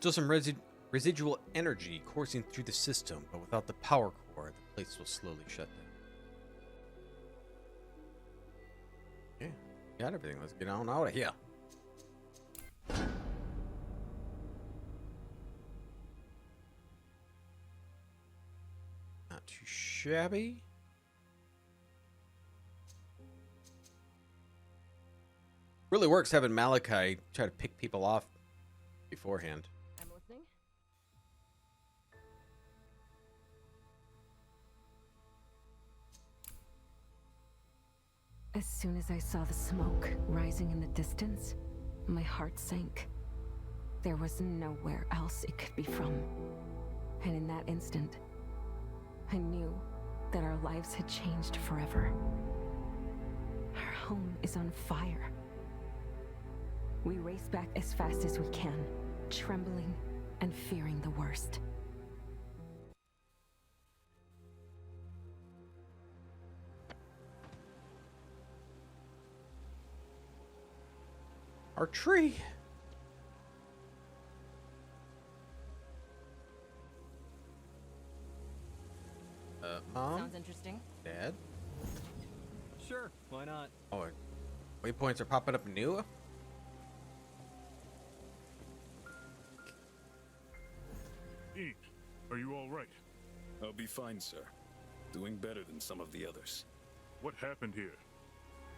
Still some residual energy coursing through the system, but without the power core, the place will slowly shut down. Yeah, got everything. Let's get on out of here. Not too shabby. Really works having Malachi try to pick people off beforehand. I'm listening. As soon as I saw the smoke rising in the distance, my heart sank. There was nowhere else it could be from. And in that instant, I knew that our lives had changed forever. Our home is on fire. We race back as fast as we can, trembling and fearing the worst. Our tree. Mom? Sounds interesting. Dad? Sure, why not? Oh, waypoints are popping up new? Eat. Are you all right? I'll be fine, sir. Doing better than some of the others. What happened here?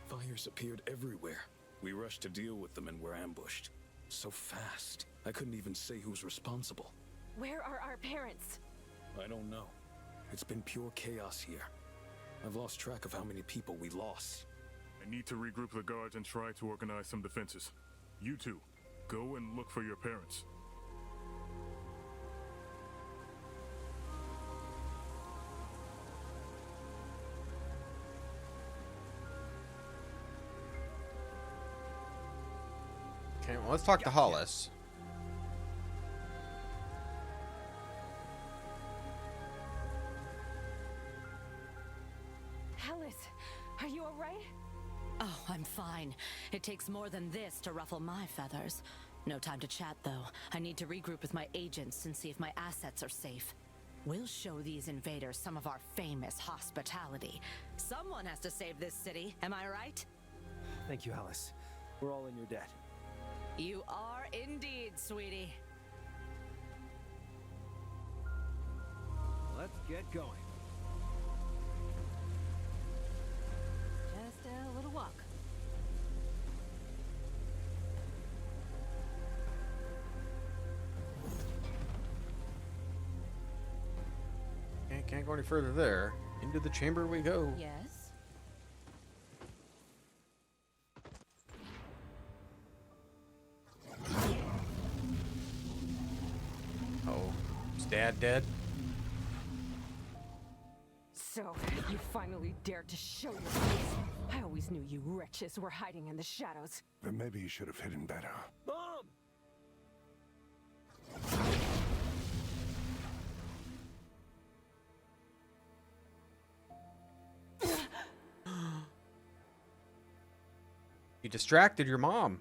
Fires appeared everywhere. We rushed to deal with them and were ambushed. So fast. I couldn't even say who's responsible. Where are our parents? I don't know. It's been pure chaos here. I've lost track of how many people we lost. I need to regroup the guards and try to organize some defenses. You two, go and look for your parents. Okay, well, let's talk to Hollis. Alice, are you all right? Oh, I'm fine. It takes more than this to ruffle my feathers. No time to chat, though. I need to regroup with my agents and see if my assets are safe. We'll show these invaders some of our famous hospitality. Someone has to save this city, am I right? Thank you, Alice. We're all in your debt. You are indeed, sweetie. Let's get going. Just a little walk. Can't go any further there. Into the chamber we go. Yes? Oh, is Dad dead? So, you finally dared to show your face. I always knew you wretches were hiding in the shadows. Then maybe you should have hidden better. Mom! You distracted your mom.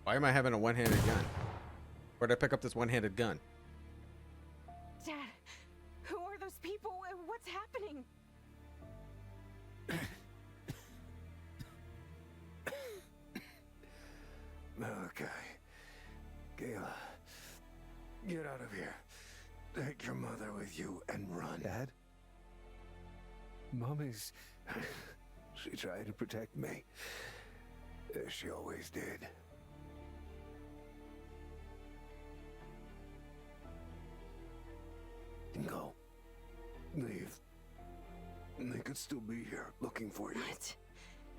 Why am I having a one-handed gun? Where'd I pick up this one-handed gun? Dad, who are those people? What's happening? Malachi. Gayla. Get out of here. Take your mother with you and run. Dad? Mommy's... She tried to protect me. As she always did. Go. Leave. They could still be here looking for you. What?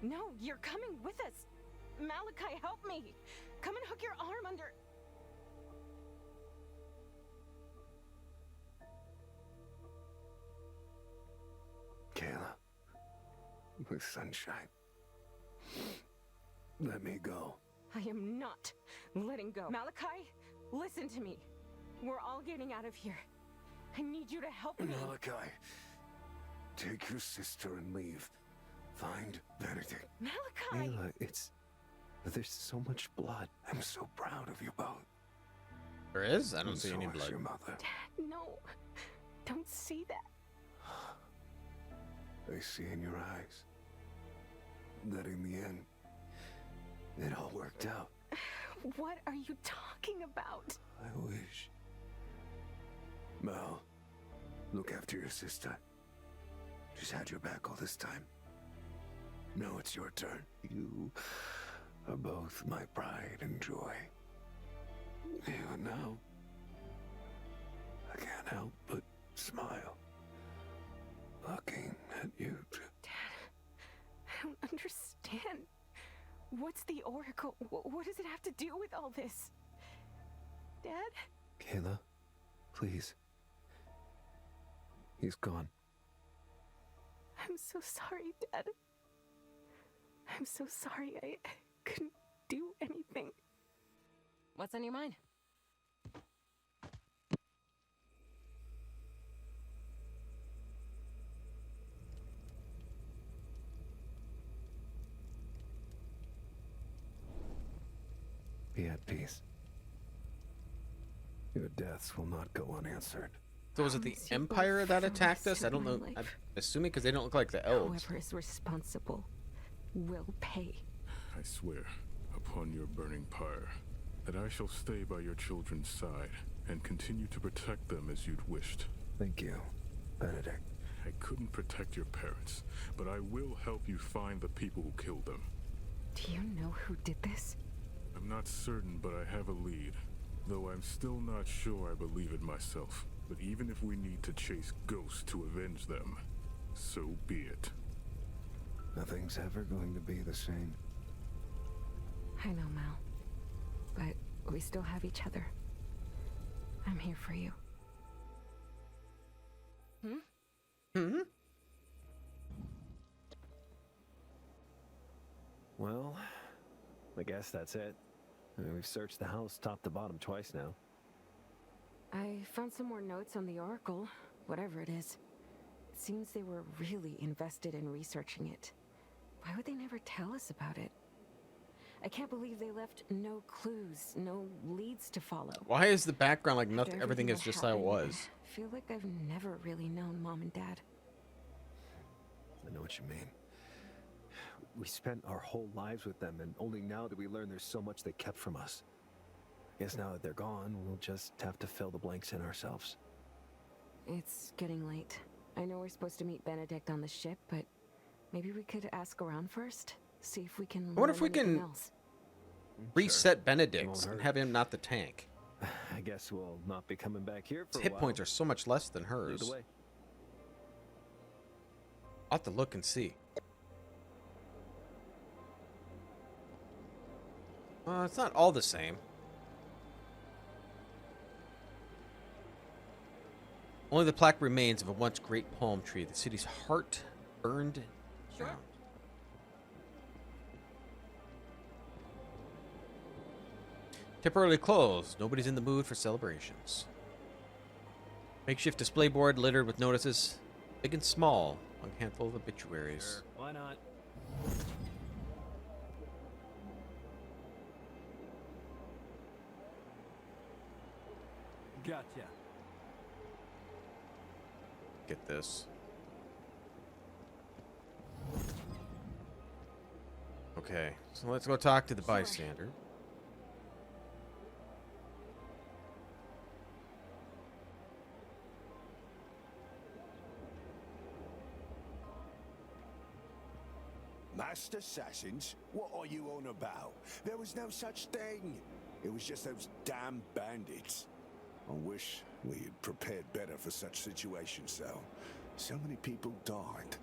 No, you're coming with us. Malachi, help me. Come and hook your arm under... Kayla. My sunshine. Let me go. I am not letting go. Malachi, listen to me. We're all getting out of here. I need you to help me. Malachi, take your sister and leave. Find Benedict. Malachi! Ayla, it's... There's so much blood. I'm so proud of you both. There is? I don't And see so any is blood. your mother. No, don't see that. I see in your eyes that in the end, it all worked out. What are you talking about? I wish. Mal, look after your sister. She's had your back all this time. Now it's your turn. You are both my pride and joy. Even now, I can't help but smile, looking at you two. I don't understand. What's the Oracle? What does it have to do with all this? Dad? Kayla, please. He's gone. I'm so sorry, Dad. I'm so sorry I couldn't do anything. What's on your mind? Be at peace. Your deaths will not go unanswered. So was it the Promise you Empire both that for the attacked rest us? I of don't my know. life. I'm assuming because they don't look like the elves. Whoever is responsible will pay. I swear, upon your burning pyre, that I shall stay by your children's side and continue to protect them as you'd wished. Thank you, Benedict. I couldn't protect your parents, but I will help you find the people who killed them. Do you know who did this? I'm not certain, but I have a lead. Though I'm still not sure I believe it myself. But even if we need to chase ghosts to avenge them, so be it. Nothing's ever going to be the same. I know, Mal. But we still have each other. I'm here for you. Well, I guess that's it. We've searched the house top to bottom twice now. I found some more notes on the Oracle, whatever it is. It seems they were really invested in researching it. Why would they never tell us about it? I can't believe they left no clues, no leads to follow. Why is the background like After nothing? Everything is that just how it happened, was. I feel like I've never really known Mom and Dad. I know what you mean. We spent our whole lives with them, and only now do we learn there's so much they kept from us. Guess now that they're gone, we'll just have to fill the blanks in ourselves. It's getting late. I know we're supposed to meet Benedict on the ship, but maybe we could ask around first? See if we can I wonder if learn we anything can else. Reset It Benedict won't and hurt. have him not the tank. I guess we'll not be coming back here for His a hit while. points are so much less than Lead hers. the way. I'll have to look and see. It's not all the same. Only the plaque remains of a once great palm tree. The city's heart burned down. Temporarily closed. Nobody's in the mood for celebrations. Makeshift display board littered with notices, big and small, on a handful of obituaries. Sure, why not? Gotcha. Get this. Okay, so let's go talk to the bystander. Master assassins? What are you on about? There was no such thing. It was just those damn bandits. I wish we had prepared better for such situations, though. So many people died.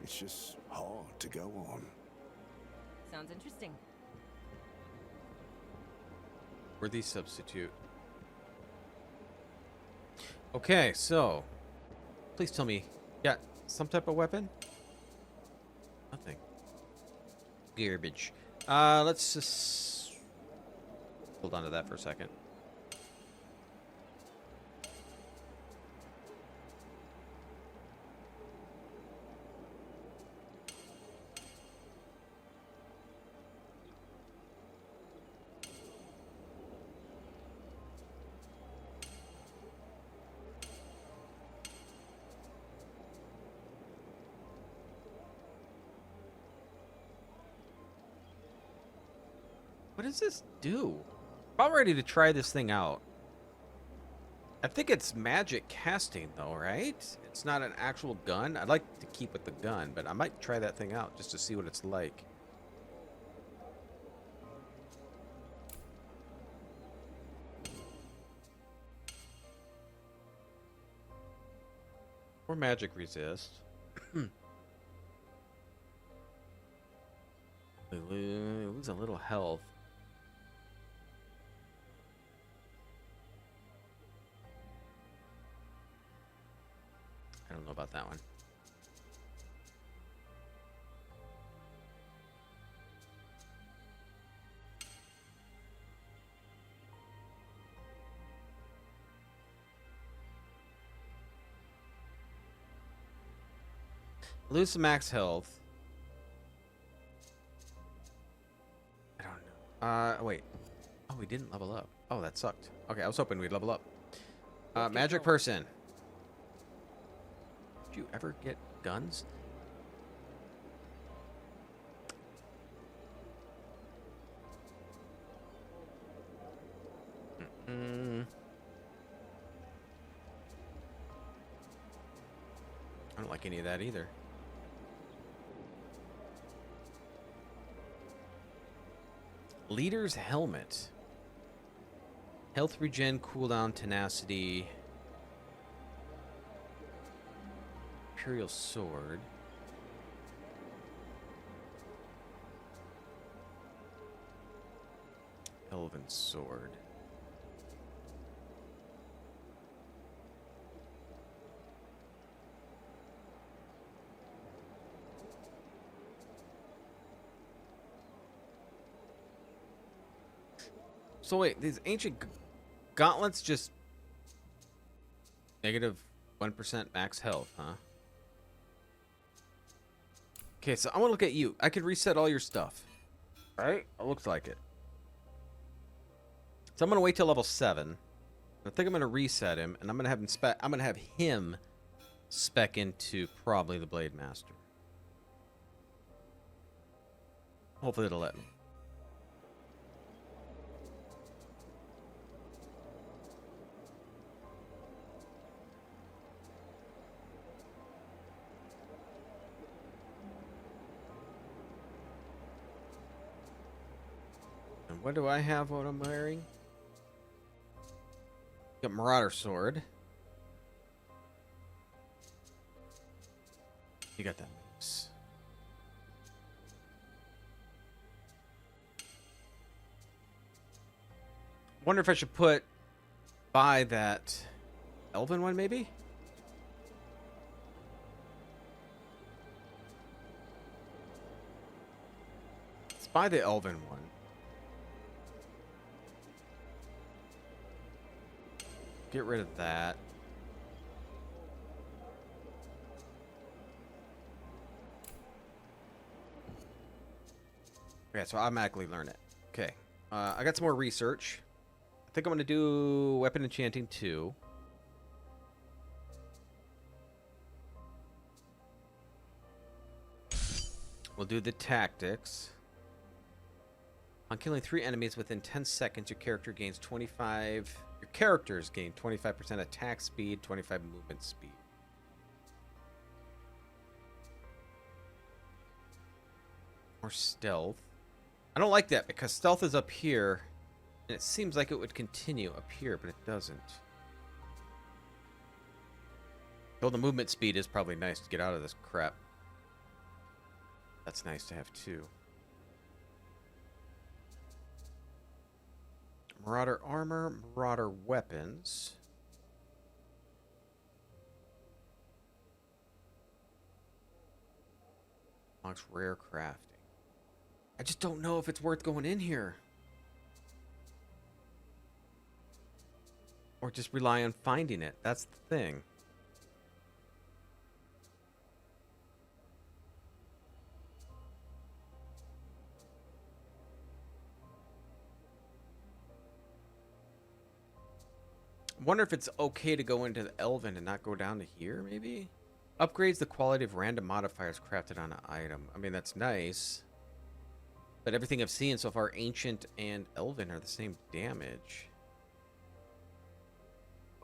It's just hard to go on. Sounds interesting. Worthy substitute. Okay, so please tell me, got some type of weapon? Nothing. Garbage. Let's just hold on to that for a second. What does this do? I'm ready to try this thing out. I think it's magic casting, though, right? It's not an actual gun. I'd like to keep with the gun, but I might try that thing out just to see what it's like. Or magic resist. Lose a little health. I don't know about that one. Lose some max health. I don't know. Wait. Oh, we didn't level up. Oh, that sucked. Okay, I was hoping we'd level up. Magic person. Did you ever get guns? I don't like any of that either. Leader's helmet. Health regen, cooldown, tenacity. Imperial sword. Elven sword. So wait, these ancient gauntlets just negative 1% max health, huh? Okay, so I want to look at you. I could reset all your stuff. Right? It looks like it. So I'm gonna wait till level 7. I think I'm gonna reset him, and I'm gonna have him spec into probably the Blade Master. Hopefully it'll let me. And what do I have? What I'm wearing? Got Marauder Sword. You got that mix. Wonder if I should buy that Elven one, maybe? Let's buy the Elven one. Get rid of that. Okay, so I automatically learn it. Okay. I got some more research. I think I'm going to do weapon enchanting 2. We'll do the tactics. On killing 3 enemies within 10 seconds, your character gains 25... Your characters gain 25% attack speed, 25 movement speed. Or stealth. I don't like that because stealth is up here, and it seems like it would continue up here, but it doesn't. Though the movement speed is probably nice to get out of this crap. That's nice to have too. Marauder armor, Marauder weapons. Unlocks rare crafting. I just don't know if it's worth going in here. Or just rely on finding it. That's the thing. Wonder if it's okay to go into the Elven and not go down to here, maybe? Upgrades the quality of random modifiers crafted on an item. I mean, that's nice. But everything I've seen so far, Ancient and Elven, are the same damage.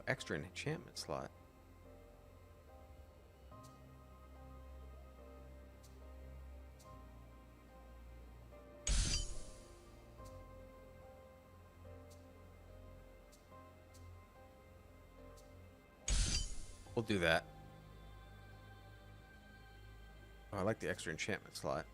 Extra enchantment slot. We'll do that. Oh, I like the extra enchantment slot.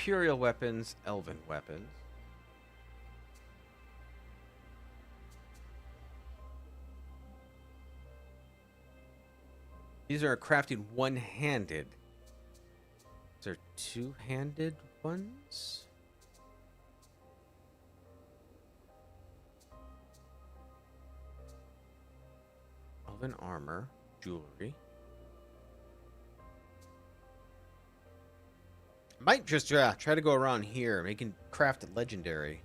Imperial weapons, Elven weapons. These are crafted one-handed. Is there two-handed ones? Elven armor, jewelry. Might just try to go around here, making craft legendary.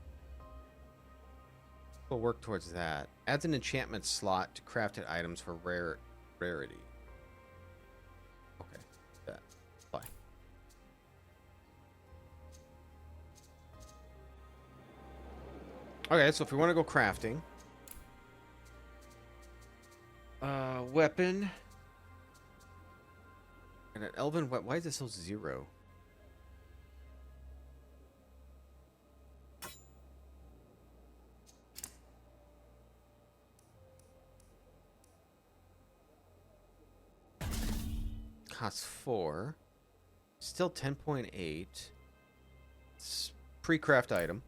We'll work towards that. Adds an enchantment slot to crafted items for rarity. Okay, that apply. Okay, so if we want to go crafting, weapon and an elven. Why is this so 0? Costs 4. Still 10.8. It's pre-craft item.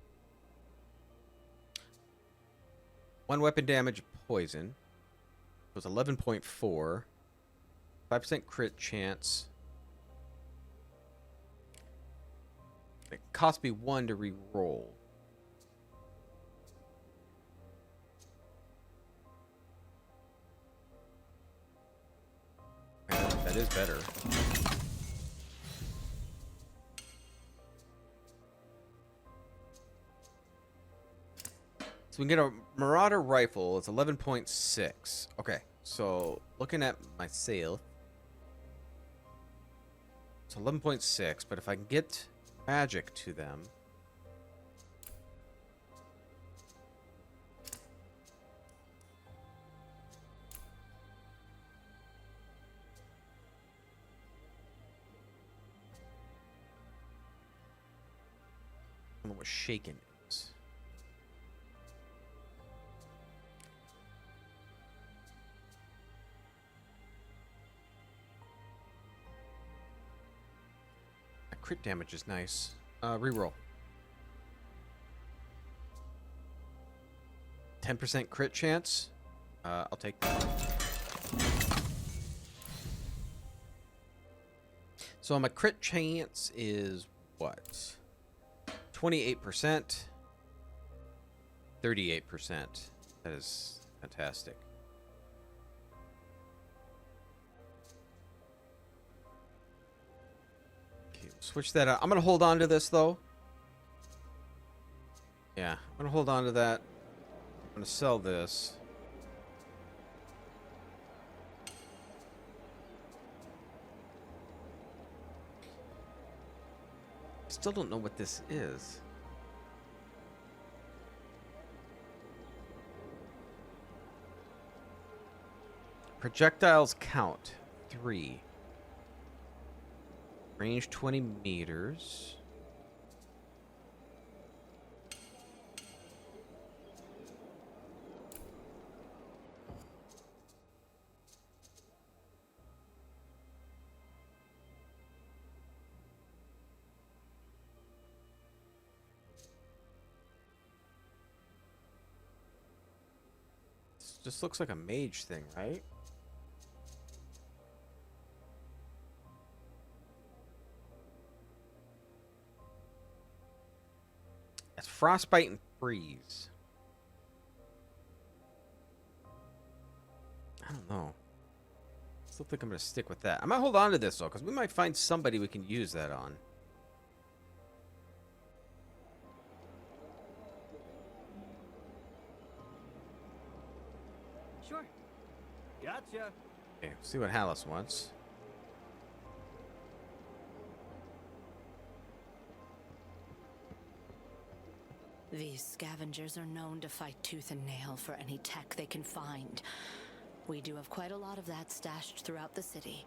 1 weapon damage, poison. It was 11.4. 5% crit chance. It cost me 1 to re-roll. That is better. So we can get a Marauder rifle. It's 11.6. Okay, so looking at my sale, it's 11.6. But if I can get magic to them, I don't know what shaken is. That crit damage is nice. Reroll. 10% crit chance. I'll take that. So my crit chance is what? 28%. 38%. That is fantastic. Okay, switch that out. I'm going to hold on to this, though. Yeah, I'm going to hold on to that. I'm going to sell this. Still don't know what this is. Projectiles count 3. Range 20 meters. Just looks like a mage thing, right? That's frostbite and freeze. I don't know. Still think I'm gonna stick with that. I might hold on to this though, because we might find somebody we can use that on. Sure. Gotcha. Okay, see what Hallis wants. These scavengers are known to fight tooth and nail for any tech they can find. We do have quite a lot of that stashed throughout the city.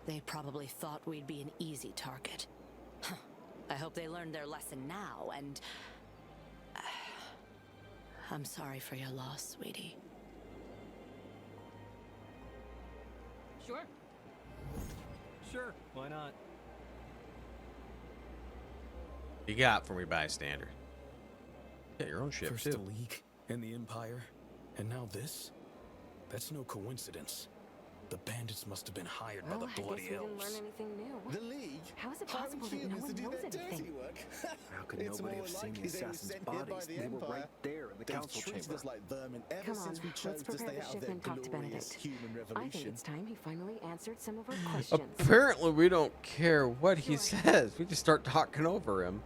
They probably thought we'd be an easy target. I hope they learned their lesson now, and... I'm sorry for your loss, sweetie. Sure. Sure, why not? You got for me, bystander. Get your own ship First too. the League, and the Empire, and now this? That's no coincidence. The bandits must have been hired by Well, the I guess bloody we didn't learn elves. anything new. The League? How is it Hiring possible that no humans one to do knows their anything? dirty work? How could It's nobody more have seen the likely they were assassins' sent here by bodies? the They were Empire. right there in the They've council treated chamber. us like vermin ever Come since on, we let's chose to prepare stay the out of ship their and talk to glorious Benedict. human I think revolution. it's time he finally answered some of our questions. Apparently, we don't care what he says. We just start talking over him.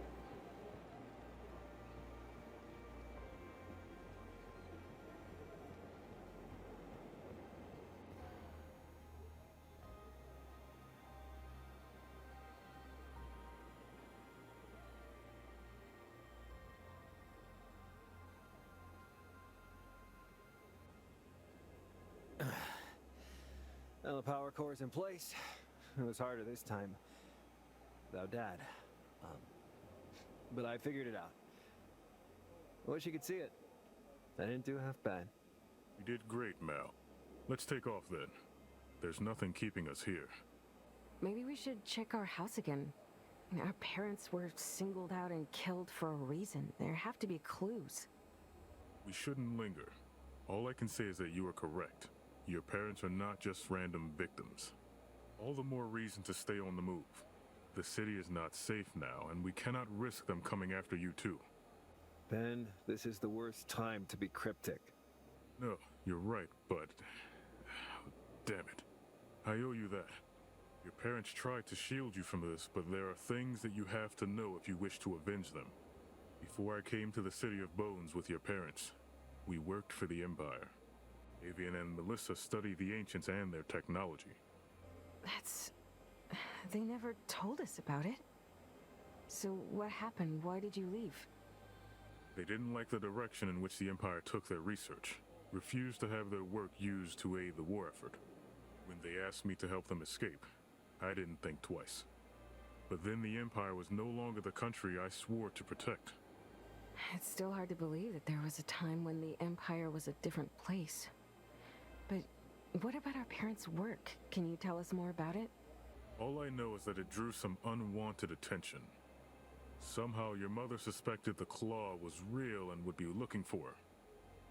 Now the power core's in place. It was harder this time. Without Dad. But I figured it out. I wish you could see it. I didn't do half bad. You did great, Mal. Let's take off then. There's nothing keeping us here. Maybe we should check our house again. I mean, our parents were singled out and killed for a reason. There have to be clues. We shouldn't linger. All I can say is that you are correct. Your parents are not just random victims. All the more reason to stay on the move. The city is not safe now, and we cannot risk them coming after you too. Ben, this is the worst time to be cryptic. No, you're right, but... damn it. I owe you that. Your parents tried to shield you from this, but there are things that you have to know if you wish to avenge them. Before I came to the City of Bones with your parents, we worked for the Empire. Avian and Melissa study the ancients and their technology. That's... They never told us about it. So what happened? Why did you leave? They didn't like the direction in which the Empire took their research, refused to have their work used to aid the war effort. When they asked me to help them escape, I didn't think twice. But then the Empire was no longer the country I swore to protect. It's still hard to believe that there was a time when the Empire was a different place. But what about our parents' work? Can you tell us more about it? All I know is that it drew some unwanted attention. Somehow your mother suspected the claw was real and would be looking for her.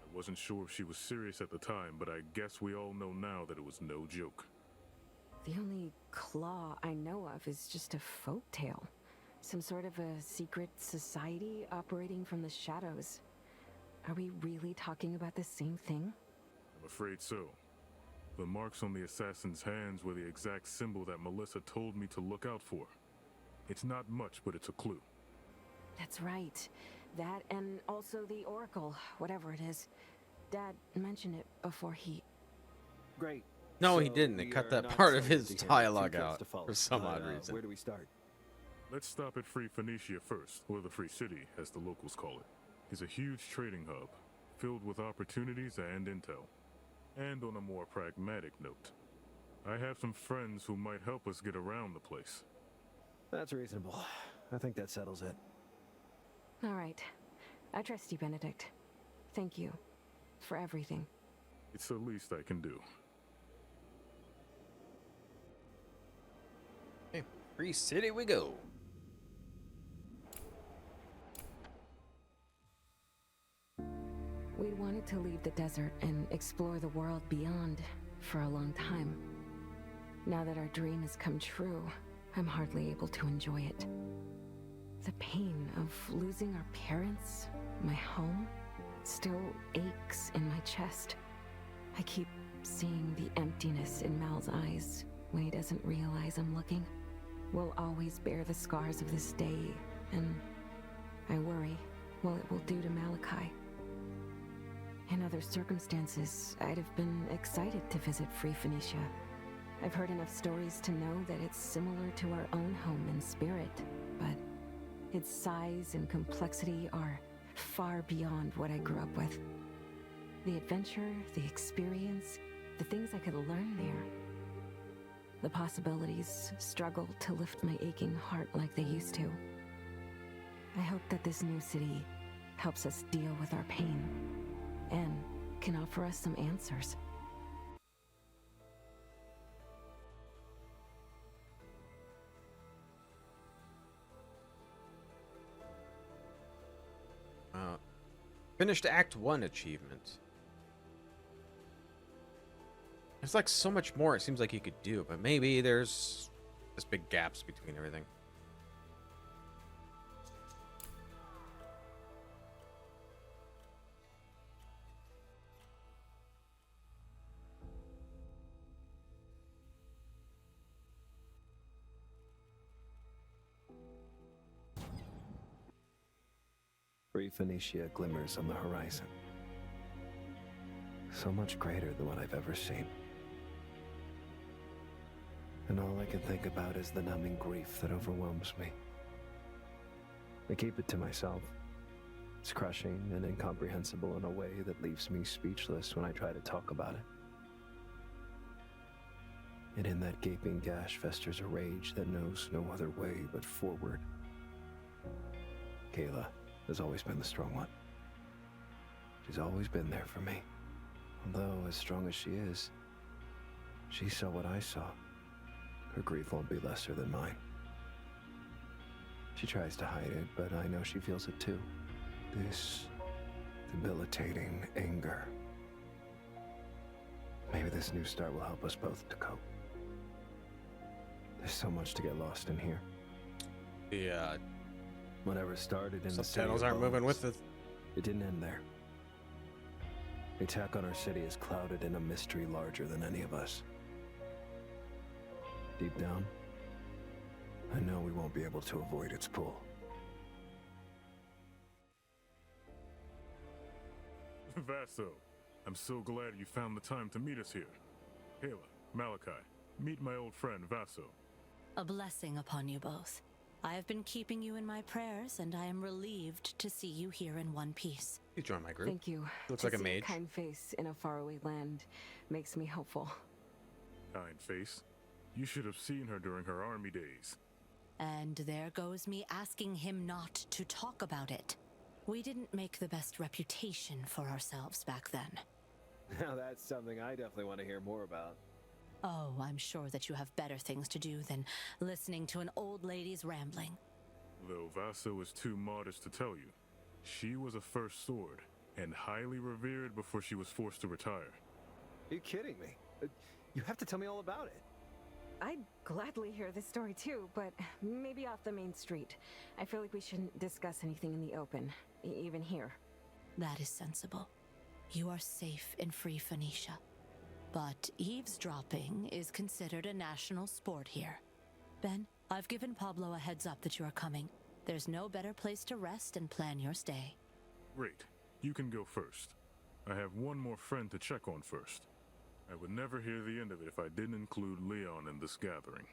I wasn't sure if she was serious at the time, but I guess we all know now that it was no joke. The only claw I know of is just a folk tale. Some sort of a secret society operating from the shadows. Are we really talking about the same thing? I'm afraid so. The marks on the assassin's hands were the exact symbol that Melissa told me to look out for. It's not much, but it's a clue. That's right. That and also the Oracle, whatever it is. Dad mentioned it before he... Great. No, So he didn't. They we cut are that not part of sorry his to hear. dialogue Two trips out to follow. for some But, odd reason. Where do we start? Let's stop at Free Phoenicia first, or the Free City, as the locals call it. It's a huge trading hub, filled with opportunities and intel. And on a more pragmatic note, I have some friends who might help us get around the place. That's reasonable. I think that settles it. All right. I trust you, Benedict. Thank you for everything. It's the least I can do. Okay, Free City we go. We'd wanted to leave the desert and explore the world beyond for a long time. Now that our dream has come true, I'm hardly able to enjoy it. The pain of losing our parents, my home, still aches in my chest. I keep seeing the emptiness in Mal's eyes when he doesn't realize I'm looking. We'll always bear the scars of this day, and I worry what it will do to Malachi. In other circumstances, I'd have been excited to visit Free Phoenicia. I've heard enough stories to know that it's similar to our own home in spirit, but its size and complexity are far beyond what I grew up with. The adventure, the experience, the things I could learn there. The possibilities struggle to lift my aching heart like they used to. I hope that this new city helps us deal with our pain and can offer us some answers. Finished Act 1 achievement. There's like so much more it seems like you could do, but maybe there's just big gaps between everything. Free Phoenicia glimmers on the horizon. So much greater than what I've ever seen. And all I can think about is the numbing grief that overwhelms me. I keep it to myself. It's crushing and incomprehensible in a way that leaves me speechless when I try to talk about it. And in that gaping gash festers a rage that knows no other way but forward. Kayla has always been the strong one. She's always been there for me. Although, as strong as she is, she saw what I saw. Her grief won't be lesser than mine. She tries to hide it, but I know she feels it too. This debilitating anger. Maybe this new start will help us both to cope. There's so much to get lost in here. Yeah. Whatever started in the Subtitles aren't moving with it. It didn't end there. The attack on our city is clouded in a mystery larger than any of us. Deep down, I know we won't be able to avoid its pull. Vaso, I'm so glad you found the time to meet us here. Kayla, Malachi, meet my old friend Vaso. A blessing upon you both. I have been keeping you in my prayers, and I am relieved to see you here in one piece. You join my group. Thank you. Looks To like a see mage. kind face in a faraway land makes me hopeful. Kind face. You should have seen her during her army days. And there goes me asking him not to talk about it. We didn't make the best reputation for ourselves back then. Now that's something I definitely want to hear more about. Oh, I'm sure that you have better things to do than listening to an old lady's rambling. Though Vaso is too modest to tell you, she was a first sword, and highly revered before she was forced to retire. Are you kidding me? You have to tell me all about it. I'd gladly hear this story too, but maybe off the main street. I feel like we shouldn't discuss anything in the open, even here. That is sensible. You are safe in Free Phoenicia. But eavesdropping is considered a national sport here. Ben, I've given Pablo a heads up that you are coming. There's no better place to rest and plan your stay. Great. You can go first. I have one more friend to check on first. I would never hear the end of it if I didn't include Leon in this gathering.